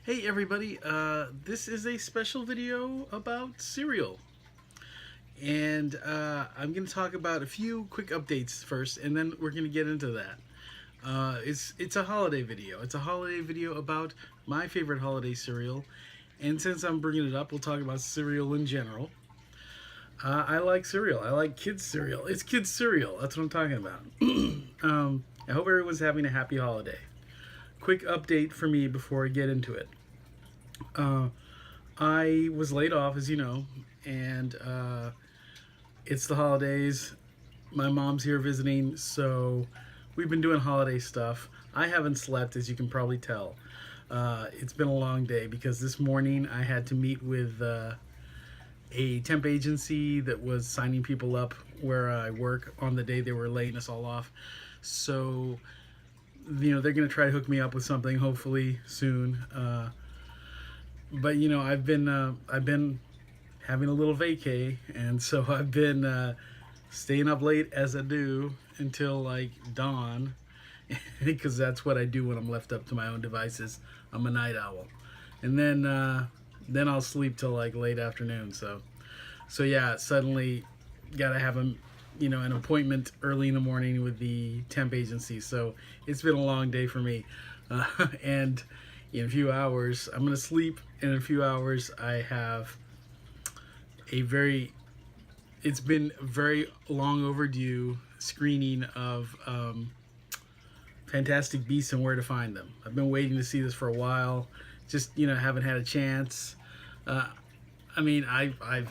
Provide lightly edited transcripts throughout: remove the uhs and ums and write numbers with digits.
Hey everybody, this is a special video about cereal. And I'm going to talk about a few quick updates first, and then we're going to get into that. It's a holiday video. It's a holiday video about my favorite holiday cereal. And since I'm bringing it up, we'll talk about cereal in general. I like cereal. I like kids cereal. It's kids cereal. That's what I'm talking about. I hope everyone's having a happy holiday. Quick update for me before I get into it. I was laid off, as you know, and it's the holidays. My mom's here visiting, so we've been doing holiday stuff. I haven't slept, as you can probably tell. It's been a long day because this morning I had to meet with a temp agency that was signing people up where I work on the day they were laying us all off. So, they're going to try to hook me up with something hopefully soon. But I've been having a little vacay, and so I've been staying up late as I do until like dawn, because that's what I do when I'm left up to my own devices. I'm a night owl, and then I'll sleep till like late afternoon. So yeah, suddenly gotta have an appointment early in the morning with the temp agency. So it's been a long day for me, and in a few hours I'm gonna sleep. In a few hours I have it's been very long overdue screening of Fantastic Beasts and Where to Find Them. I've been waiting to see this for a while, just haven't had a chance. I've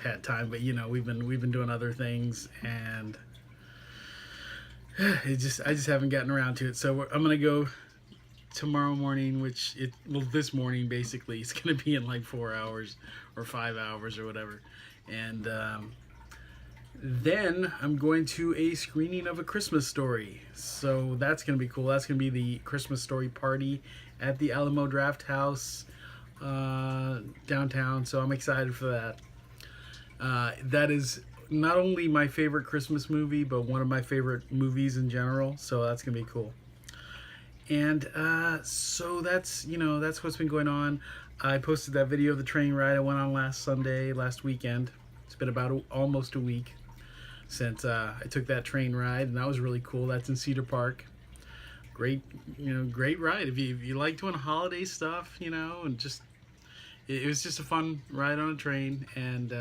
had time, but we've been doing other things, and I just haven't gotten around to it. So I'm gonna go tomorrow morning, this morning basically. It's gonna be in like 4 hours or 5 hours or whatever, and then I'm going to a screening of A Christmas Story. So that's gonna be cool. That's gonna be the Christmas Story party at the Alamo Draft House downtown. So I'm excited for that. That is not only my favorite Christmas movie, but one of my favorite movies in general. So that's gonna be cool. And so that's what's been going on. I posted that video of the train ride I went on last weekend. It's been about almost a week since I took that train ride, and that was really cool. That's in Cedar Park. Great, great ride. If you like doing holiday stuff, and just it was just a fun ride on a train, and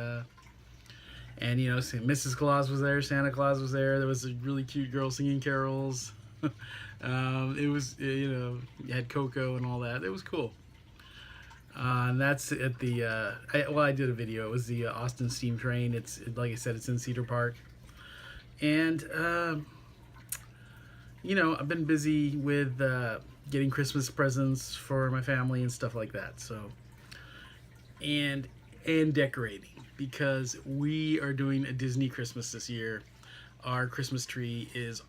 Mrs. Claus was there, Santa Claus was there. There was a really cute girl singing carols. It was, you had Coco and all that. It was cool. And that's at the, I did a video. It was the Austin Steam Train. Like I said, it's in Cedar Park. And, I've been busy with getting Christmas presents for my family and stuff like that. So, and decorating, because we are doing a Disney Christmas this year. Our Christmas tree is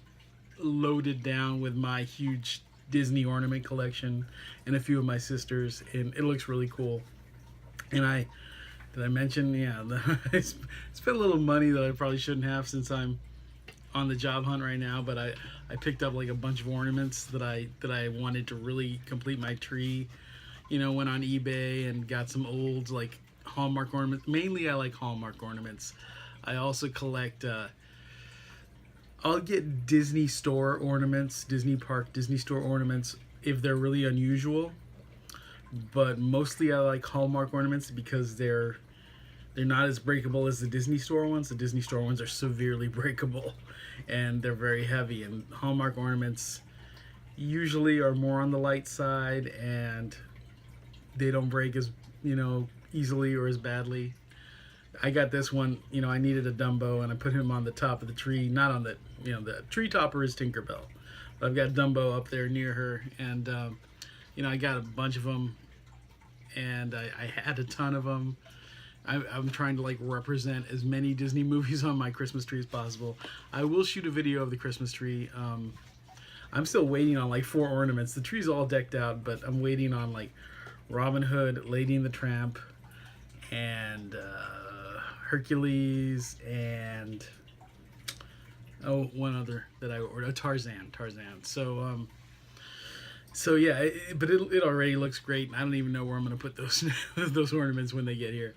loaded down with my huge Disney ornament collection and a few of my sisters, and it looks really cool. And did I mention, I spent a little money that I probably shouldn't have, since I'm on the job hunt right now, but I picked up like a bunch of ornaments that I wanted to really complete my tree. Went on eBay and got some old like Hallmark ornaments. Mainly I like Hallmark ornaments. I also collect I'll get Disney store ornaments, Disney Park, Disney store ornaments if they're really unusual. But mostly I like Hallmark ornaments because they're not as breakable as the Disney store ones. The Disney store ones are severely breakable, and they're very heavy. And Hallmark ornaments usually are more on the light side, and they don't break as easily or as badly. I got this one, I needed a Dumbo, and I put him on the top of the tree, not on the tree topper is Tinkerbell, but I've got Dumbo up there near her, and I got a bunch of them, and I had a ton of them. I'm trying to like represent as many Disney movies on my Christmas tree as possible. I will shoot a video of the Christmas tree. I'm still waiting on like 4 ornaments. The tree's all decked out, but I'm waiting on like Robin Hood, Lady and the Tramp, and Hercules, and one other that I ordered, Tarzan. So So yeah, but it already looks great. I don't even know where I'm gonna put those those ornaments when they get here.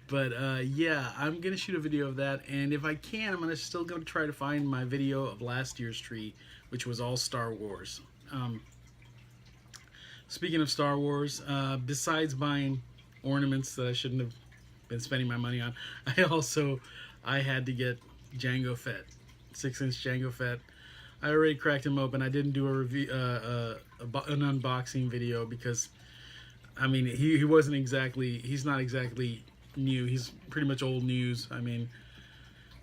But yeah, I'm gonna shoot a video of that, and if I can, I'm still gonna try to find my video of last year's tree, which was all Star Wars. Speaking of Star Wars, besides buying ornaments that I shouldn't have been spending my money on, I had to get Jango Fett, 6-inch Jango Fett. I already cracked him open. I didn't do a review, an unboxing video because, I mean, he wasn't exactly, he's not exactly new. He's pretty much old news. I mean,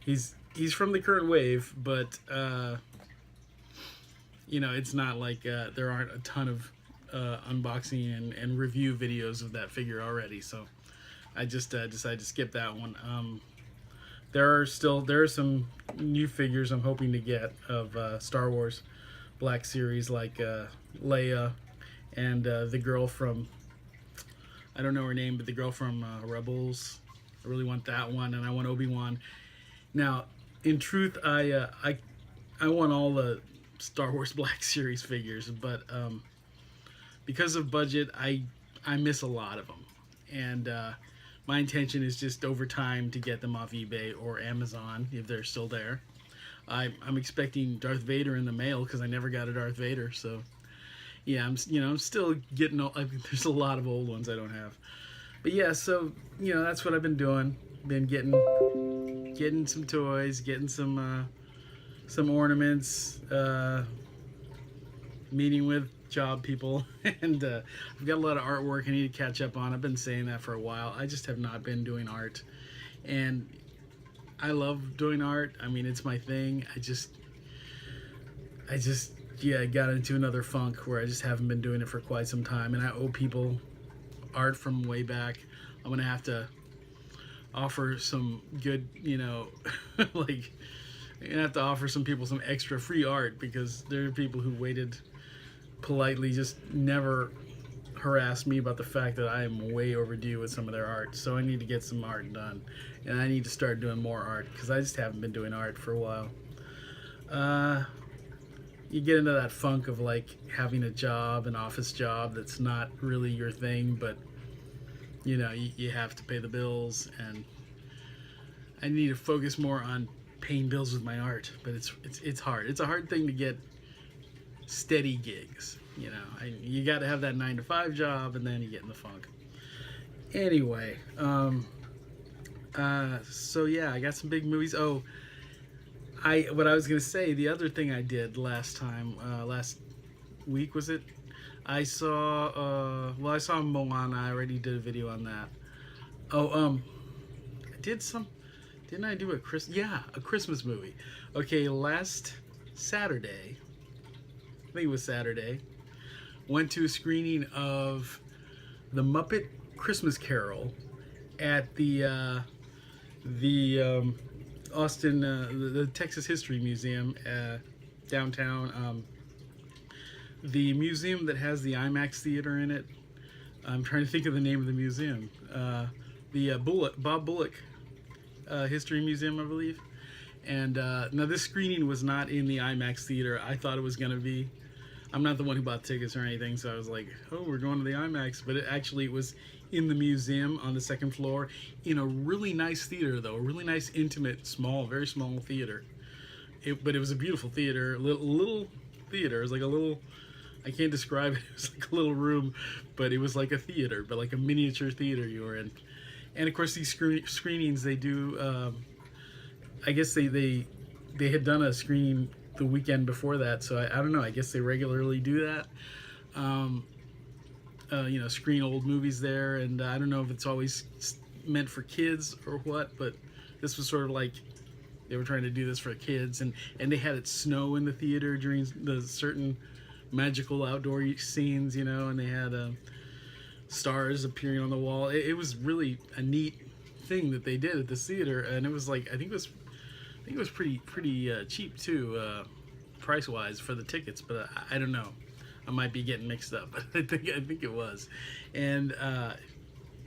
he's from the current wave, but you know, it's not like there aren't a ton of unboxing and review videos of that figure already. So I just decided to skip that one. There are some new figures I'm hoping to get of Star Wars Black Series, like Leia and the girl from, I don't know her name, but the girl from Rebels. I really want that one, and I want Obi-Wan. Now, in truth, I want all the Star Wars Black Series figures, but because of budget, I miss a lot of them, and my intention is just over time to get them off eBay or Amazon if they're still there. I'm expecting Darth Vader in the mail because I never got a Darth Vader, so yeah, I'm still getting. There's a lot of old ones I don't have, but yeah, so that's what I've been doing. Been getting some toys, getting some ornaments, meeting with job people, and I've got a lot of artwork I need to catch up on. I've been saying that for a while. I just have not been doing art, and I love doing art. I mean, it's my thing. I just yeah, I got into another funk where I just haven't been doing it for quite some time, and I owe people art from way back. I'm gonna have to offer some good, like, I'm gonna have to offer some people some extra free art, because there are people who waited politely, just never harass me about the fact that I am way overdue with some of their art. So I need to get some art done, and I need to start doing more art because I just haven't been doing art for a while. You get into that funk of like having a job, an office job that's not really your thing, but you have to pay the bills, and I need to focus more on paying bills with my art. But it's hard. It's a hard thing to get steady gigs. You got to have that 9-to-5 job, and then you get in the funk. Anyway, so yeah, I got some big movies. Oh, what I was gonna say, the other thing I did last week, was it? I saw Moana. I already did a video on that. Oh, didn't I do a Christmas movie? Okay, last Saturday, I think it was Saturday, went to a screening of The Muppet Christmas Carol at the Austin, the Texas History Museum downtown. The museum that has the IMAX theater in it. I'm trying to think of the name of the museum. The Bob Bullock History Museum, I believe. And now this screening was not in the IMAX theater. I thought it was going to be. I'm not the one who bought tickets or anything, so I was like, oh, we're going to the IMAX. But it was in the museum on the second floor, in a really nice theater, though. A really nice, intimate, very small theater. But it was a beautiful theater. Little theater. It was like a little, I can't describe it. It was like a little room, but it was like a theater, but like a miniature theater you were in. And of course, these screenings, they do, I guess they had done a screening the weekend before that, so I don't know, I guess they regularly do that. Screen old movies there, and I don't know if it's always meant for kids or what, but this was sort of like they were trying to do this for kids, and they had it snow in the theater during the certain magical outdoor scenes, and they had stars appearing on the wall. It was really a neat thing that they did at this theater, and it was like, I think it was pretty cheap too, price-wise for the tickets, but I don't know. I might be getting mixed up, but I think it was. And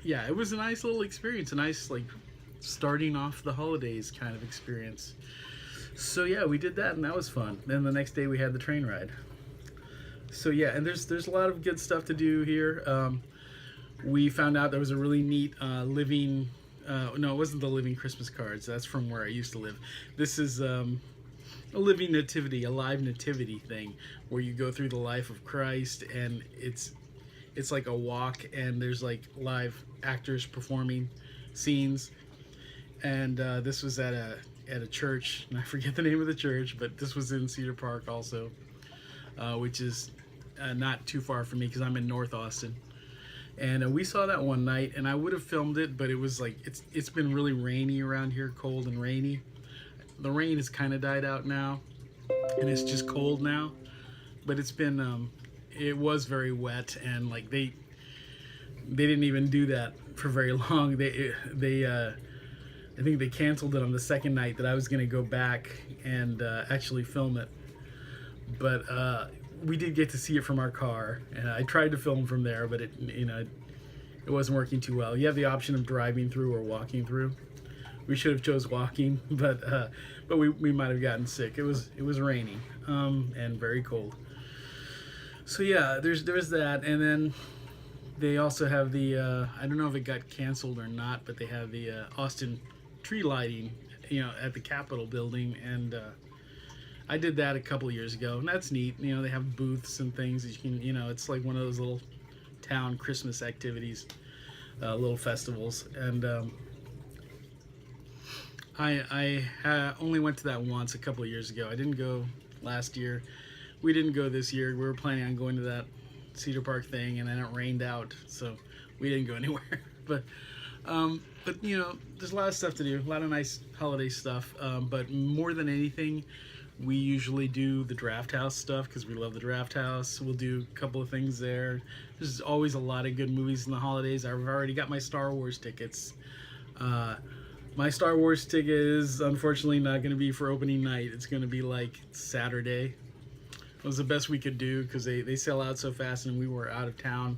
yeah, it was a nice little experience, a nice, like, starting off the holidays kind of experience. So yeah, we did that, and that was fun. Then the next day we had the train ride. So yeah, and there's a lot of good stuff to do here. We found out there was a really neat living. No, it wasn't the living Christmas cards. That's from where I used to live. This is a living nativity, a live nativity thing, where you go through the life of Christ, and it's like a walk, and there's like live actors performing scenes. And this was at a church, and I forget the name of the church, but this was in Cedar Park also, which is not too far from me because I'm in North Austin. And we saw that one night, and I would have filmed it, but it was like it's been really rainy around here, cold and rainy. The rain has kind of died out now, and it's just cold now. But it's been it was very wet, and like they didn't even do that for very long. They I think they canceled it on the second night that I was gonna go back and actually film it. But we did get to see it from our car, and I tried to film from there, but it wasn't working too well. You have the option of driving through or walking through. We should have chose walking, but we might have gotten sick. It was raining and very cold. So yeah, there's that, and then they also have the I don't know if it got canceled or not, but they have the Austin tree lighting, at the Capitol building, and I did that a couple of years ago, and that's neat. They have booths and things that you can, it's like one of those little town Christmas activities, little festivals, and I only went to that once a couple of years ago. I didn't go last year. We didn't go this year. We were planning on going to that Cedar Park thing, and then it rained out, so we didn't go anywhere. But there's a lot of stuff to do, a lot of nice holiday stuff. But more than anything, we usually do the Draft House stuff because we love the Draft House. We'll do a couple of things there. There's always a lot of good movies in the holidays. I've already got my Star Wars tickets. My Star Wars ticket is unfortunately not going to be for opening night. It's going to be like Saturday. It was the best we could do because they sell out so fast, and we were out of town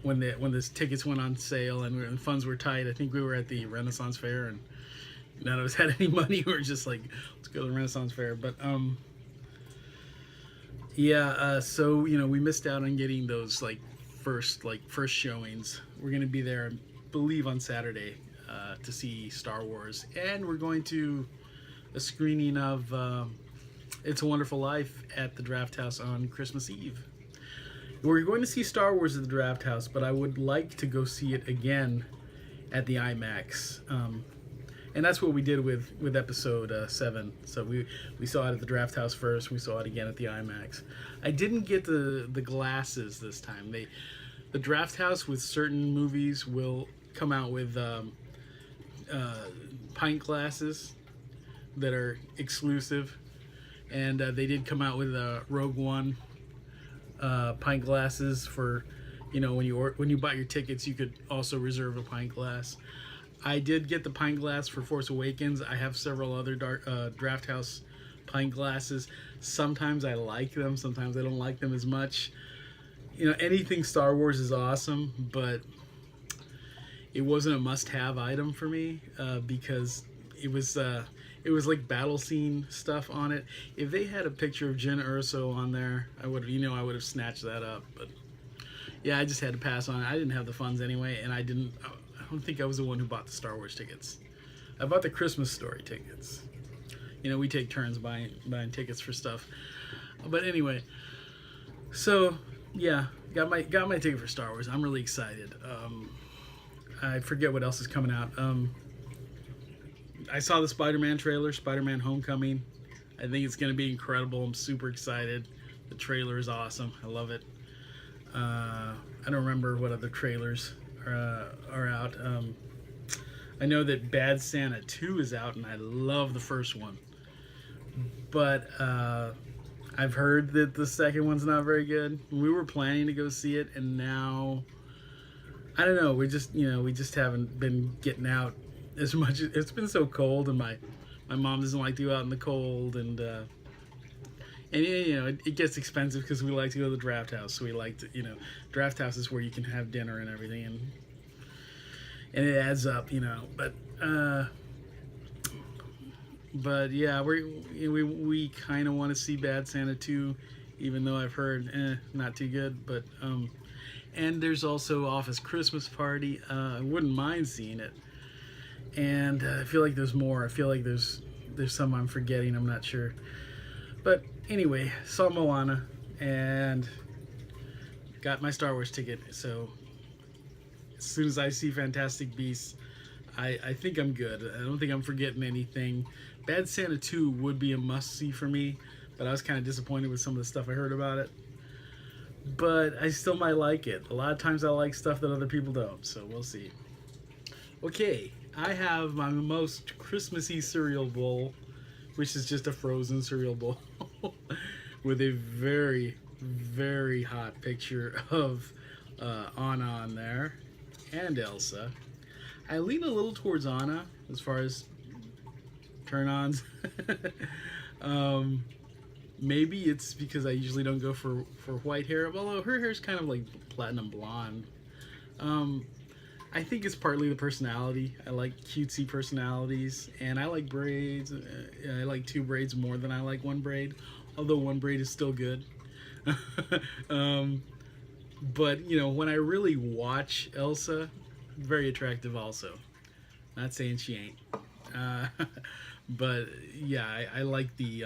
when the tickets went on sale, and the funds were tight. I think we were at the Renaissance Fair, and none of us had any money. We were just like, let's go to the Renaissance Fair. But so we missed out on getting those first showings. We're gonna be there, I believe, on Saturday to see Star Wars, and we're going to a screening of It's a Wonderful Life at the Draft House on Christmas Eve. We're going to see Star Wars at the Draft House, but I would like to go see it again at the IMAX. And that's what we did with episode 7. So we saw it at the Draft House first. We saw it again at the IMAX. I didn't get the glasses this time. The Draft House with certain movies will come out with pint glasses that are exclusive. And they did come out with Rogue One pint glasses for, when you bought your tickets, you could also reserve a pint glass. I did get the pint glass for Force Awakens. I have several other Draft House pint glasses. Sometimes I like them, sometimes I don't like them as much. Anything Star Wars is awesome, but it wasn't a must-have item for me because it was like battle scene stuff on it. If they had a picture of Jyn Erso on there, I would have snatched that up. But yeah, I just had to pass on it. I didn't have the funds anyway, and I don't think I was the one who bought the Star Wars tickets. I bought the Christmas Story tickets. We take turns buying tickets for stuff. But anyway, so yeah, got my ticket for Star Wars. I'm really excited. I forget what else is coming out. I saw the Spider-Man trailer, Spider-Man Homecoming. I think it's going to be incredible. I'm super excited. The trailer is awesome. I love it. I don't remember what other trailers are out. I know that Bad Santa 2 is out, and I love the first one. But I've heard that the second one's not very good. We were planning to go see it, and now I don't know. We just haven't been getting out as much. It's been so cold, and my mom doesn't like to go out in the cold, and it gets expensive because we like to go to the Draft House. So we like to, Draft House is where you can have dinner and everything, and it adds up, But yeah, we kind of want to see Bad Santa 2 even though I've heard not too good. But and there's also Office Christmas Party. I wouldn't mind seeing it. And I feel like there's more. I feel like there's some I'm forgetting. I'm not sure. But anyway, saw Moana and got my Star Wars ticket. So as soon as I see Fantastic Beasts, I think I'm good. I don't think I'm forgetting anything. Bad Santa 2 would be a must-see for me, but I was kind of disappointed with some of the stuff I heard about it. But I still might like it. A lot of times I like stuff that other people don't, so we'll see. Okay, I have my most Christmassy cereal bowl, which is just a frozen cereal bowl with a very, very hot picture of Anna on there and Elsa. I lean a little towards Anna as far as turn-ons. Maybe it's because I usually don't go for white hair, although her hair is kind of like platinum blonde. I think it's partly the personality. I like cutesy personalities, and I like braids. I like 2 braids more than I like 1 braid, although 1 braid is still good. But, you know, when I really watch Elsa, very attractive also. Not saying she ain't. But, yeah, I like the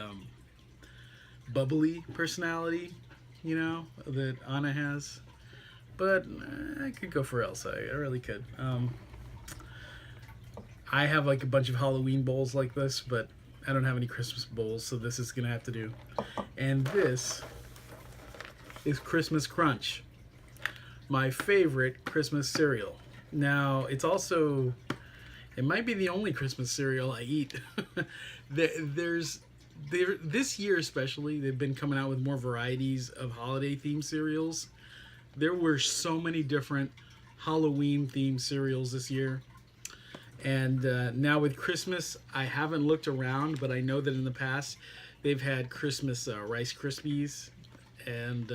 bubbly personality, you know, that Anna has. But I could go for Elsa. I really could. I have like a bunch of Halloween bowls like this, but I don't have any Christmas bowls, so this is going to have to do. And this is Christmas Crunch, my favorite Christmas cereal. Now, it's also, it might be the only Christmas cereal I eat. This year especially, they've been coming out with more varieties of holiday-themed cereals. There were so many different Halloween-themed cereals this year. And now with Christmas, I haven't looked around, but I know that in the past, they've had Christmas Rice Krispies. And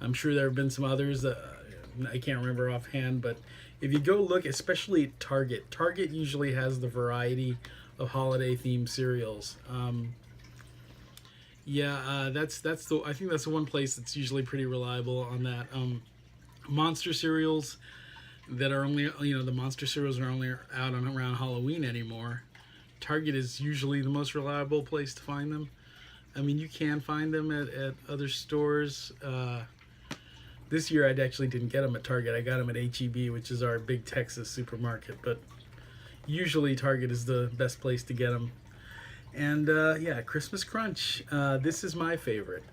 I'm sure there have been some others. I can't remember offhand, but if you go look, especially at Target, Target usually has the variety of holiday-themed cereals. That's the, I think that's the one place that's usually pretty reliable on that. Monster cereals that are only, you know, the monster cereals are only out on around Halloween anymore. Target is usually the most reliable place to find them. I mean, you can find them at other stores. This year I actually didn't get them at Target. I got them at H-E-B, which is our big Texas supermarket. But usually Target is the best place to get them. And yeah, Christmas Crunch. This is my favorite.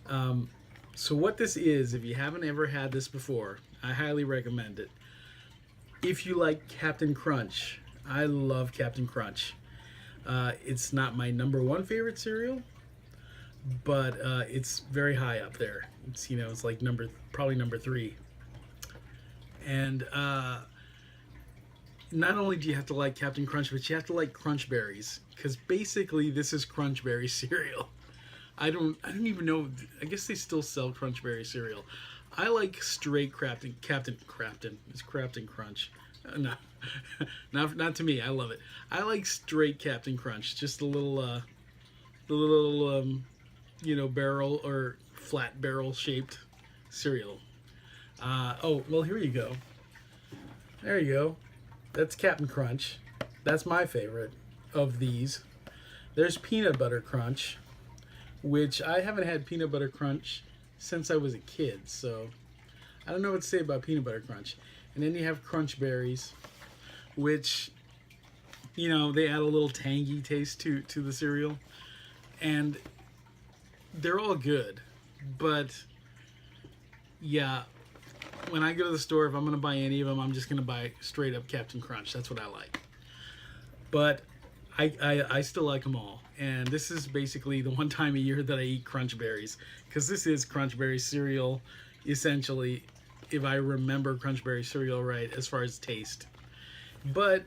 So what this is, if you haven't ever had this before, I highly recommend it. If you like Captain Crunch, I love Captain Crunch. It's not my #1 favorite cereal, but it's very high up there. It's, you know, it's like probably number 3. And not only do you have to like Captain Crunch, but you have to like Crunch Berries, because basically this is Crunch Berry cereal. I don't even know. I guess they still sell Crunch Berry cereal. I like straight Captain It's Captain Crunch. No, not to me. I love it. I like straight Captain Crunch. Just the little you know, barrel or flat barrel shaped cereal. Oh, well, here you go. There you go. That's Captain Crunch. That's my favorite of these. There's Peanut Butter Crunch, which I haven't had Peanut Butter Crunch since I was a kid, so I don't know what to say about Peanut Butter Crunch. And then you have Crunch Berries, which, you know, they add a little tangy taste to the cereal. And they're all good, but yeah, when I go to the store, if I'm going to buy any of them, I'm just going to buy straight up Captain Crunch. That's what I like. But I still like them all. And this is basically the one time a year that I eat Crunch Berries, because this is Crunch Berry cereal, essentially, if I remember Crunch Berry cereal right, as far as taste. But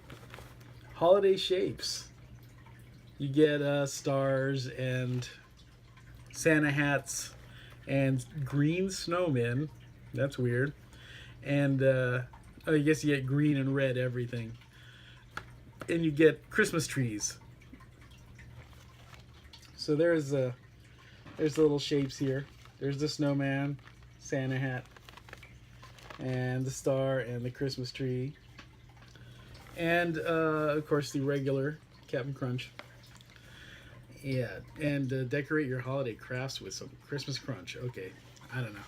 holiday shapes. You get stars and Santa hats and green snowmen. That's weird. And I guess you get green and red everything. And you get Christmas trees. So there's There's the little shapes here. There's the snowman, Santa hat, and the star, and the Christmas tree, and of course the regular Captain Crunch. Yeah, and decorate your holiday crafts with some Christmas Crunch. Okay, I don't know,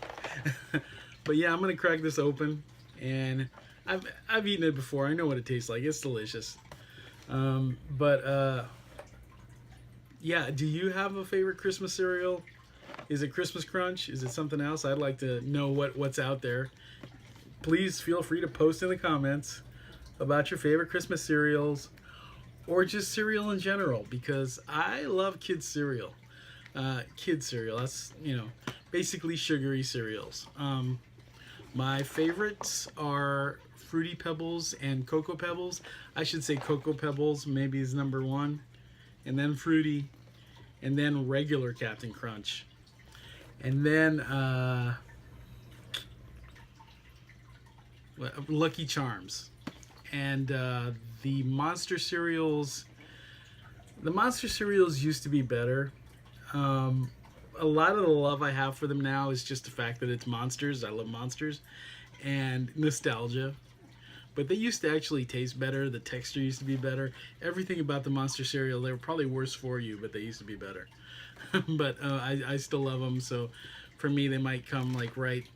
but yeah, I'm gonna crack this open, and I've eaten it before. I know what it tastes like. It's delicious. But yeah, do you have a favorite Christmas cereal? Is it Christmas Crunch? Is it something else? I'd like to know what's out there. Please feel free to post in the comments about your favorite Christmas cereals, or just cereal in general, because I love kids cereal. Kids cereal, that's, basically sugary cereals. My favorites are Fruity Pebbles and Cocoa Pebbles. I should say Cocoa Pebbles maybe is number one, and then Fruity, and then regular Captain Crunch, and then Lucky Charms. And the monster cereals used to be better. A lot of the love I have for them now is just the fact that it's monsters. I love monsters and nostalgia. But they used to actually taste better. The texture used to be better. Everything about the monster cereal, they were probably worse for you, but they used to be better. But I still love them. So for me, they might come like right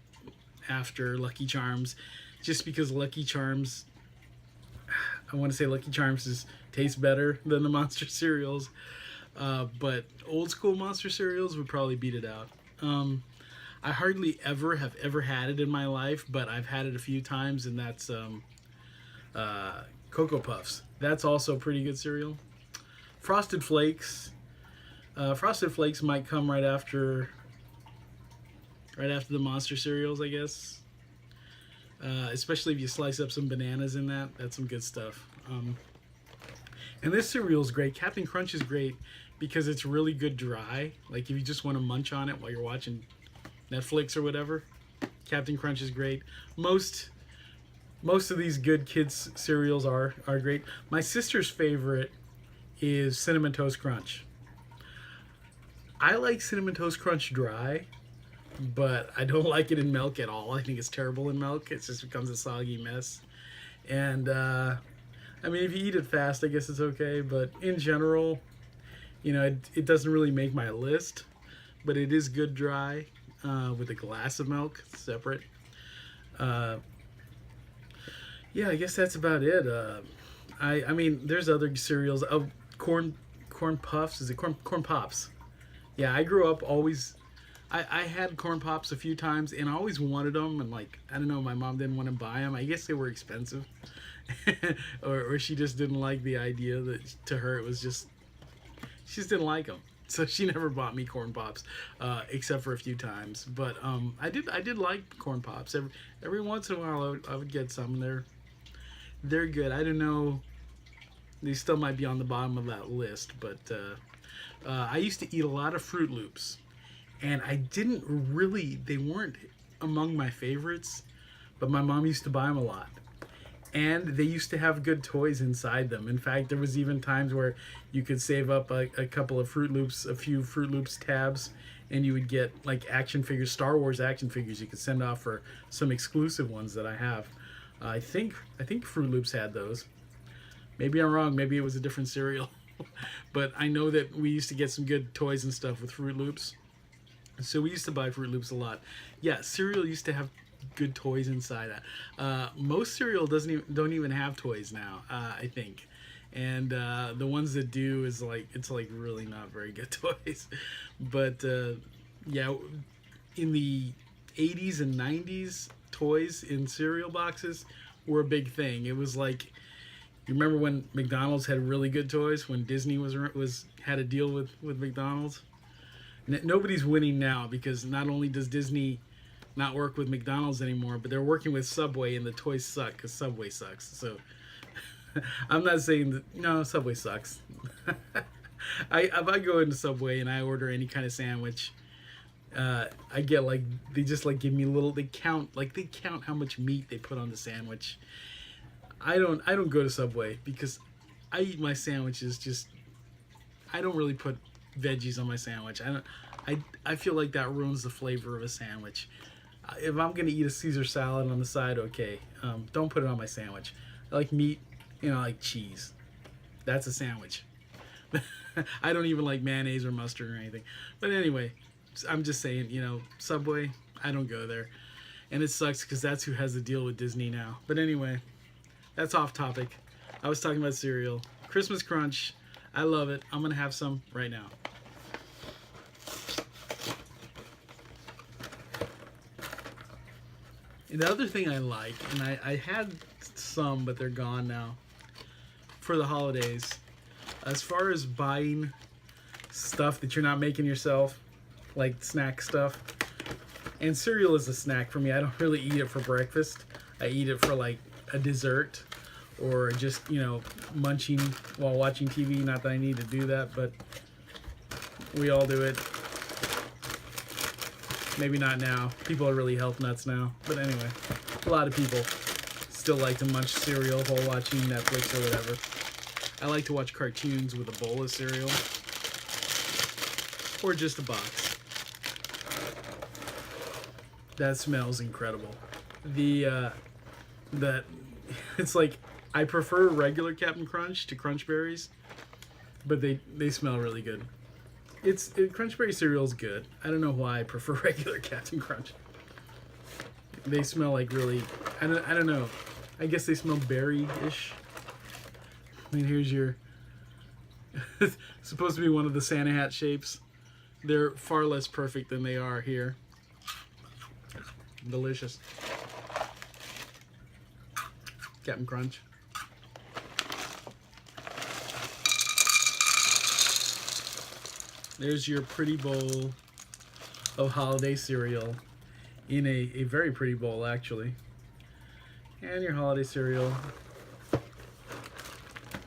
after Lucky Charms, just because Lucky Charms, I want to say Lucky Charms tastes better than the monster cereals. But old school monster cereals would probably beat it out. I hardly ever have had it in my life, but I've had it a few times, and that's Cocoa Puffs. That's also pretty good cereal. Frosted Flakes. Frosted Flakes might come right after the monster cereals, I guess. Especially if you slice up some bananas in that. That's some good stuff. And this cereal is great. Captain Crunch is great because it's really good dry. Like if you just want to munch on it while you're watching Netflix or whatever, Captain Crunch is great. Most of these good kids cereals are great. My sister's favorite is Cinnamon Toast Crunch. I like Cinnamon Toast Crunch dry, but I don't like it in milk at all. I think it's terrible in milk. It just becomes a soggy mess. And I mean, if you eat it fast, I guess it's okay. But in general, it doesn't really make my list. But it is good dry with a glass of milk separate. Yeah, I guess that's about it. I mean, there's other cereals. Corn puffs. Is it corn pops? Yeah, I grew up always. I had corn pops a few times, and I always wanted them. And I don't know, my mom didn't want to buy them. I guess they were expensive, or she just didn't like the idea that to her it was just she just didn't like them. So she never bought me corn pops, except for a few times. But I did like corn pops. Every once in a while I would get some. They're good. I don't know. They still might be on the bottom of that list, but I used to eat a lot of Fruit Loops, and they weren't among my favorites, but my mom used to buy them a lot. And they used to have good toys inside them. In fact, there was even times where you could save up a couple of Fruit Loops, a few Fruit Loops tabs, and you would get action figures, Star Wars action figures you could send off for some exclusive ones that I have. I think Fruit Loops had those. Maybe I'm wrong. Maybe it was a different cereal. But I know that we used to get some good toys and stuff with Fruit Loops. So we used to buy Fruit Loops a lot. Yeah, cereal used to have good toys inside. Most cereal don't even have toys now, I think. And the ones that do is it's really not very good toys. But yeah, in the 80s and 90s, toys in cereal boxes were a big thing. It was you remember when McDonald's had really good toys, when Disney had a deal with McDonald's? Nobody's winning now, because not only does Disney not work with McDonald's anymore, but they're working with Subway, and the toys suck because Subway sucks. So I'm not saying that, no, Subway sucks. If I go into Subway and I order any kind of sandwich, I get they just give me they count how much meat they put on the sandwich. I don't go to Subway because I eat my sandwiches I don't really put veggies on my sandwich. I feel like that ruins the flavor of a sandwich. If I'm gonna eat a Caesar salad on the side, okay, don't put it on my sandwich. I like meat, I like cheese. That's a sandwich. I don't even like mayonnaise or mustard or anything. But anyway, I'm just saying, Subway, I don't go there. And it sucks because that's who has the deal with Disney now. But anyway, that's off topic. I was talking about cereal. Christmas Crunch, I love it. I'm going to have some right now. And the other thing I like, and I had some, but they're gone now, for the holidays, as far as buying stuff that you're not making yourself, like snack stuff, and cereal is a snack for me. I don't really eat it for breakfast. I eat it for like a dessert or just, munching while watching TV. Not that I need to do that, but we all do it. Maybe not now. People are really health nuts now. But anyway, a lot of people still like to munch cereal while watching Netflix or whatever. I like to watch cartoons with a bowl of cereal. Or just a box. That smells incredible. It's like, I prefer regular Captain Crunch to Crunch Berries, but they smell really good. Crunch Berry cereal is good. I don't know why I prefer regular Captain Crunch. They smell like really, I don't know. I guess they smell berry-ish. I mean, here's your, supposed to be one of the Santa hat shapes. They're far less perfect than they are here. Delicious. Captain Crunch. There's your pretty bowl of holiday cereal in a very pretty bowl, actually. And your holiday cereal.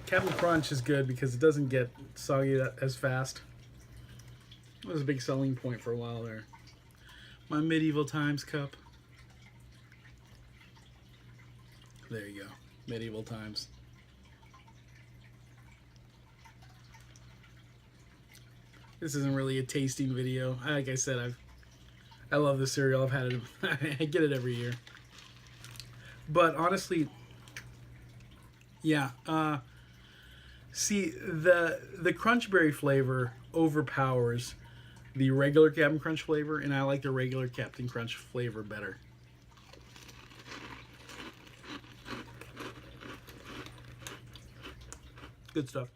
Captain Crunch is good because it doesn't get soggy as fast. It was a big selling point for a while there. My Medieval Times cup. There you go. Medieval Times. This isn't really a tasting video. Like I said, I love the cereal. I've had it. I get it every year. But honestly, yeah. See, the Crunch Berry flavor overpowers the regular Captain Crunch flavor, and I like the regular Captain Crunch flavor better. Good stuff.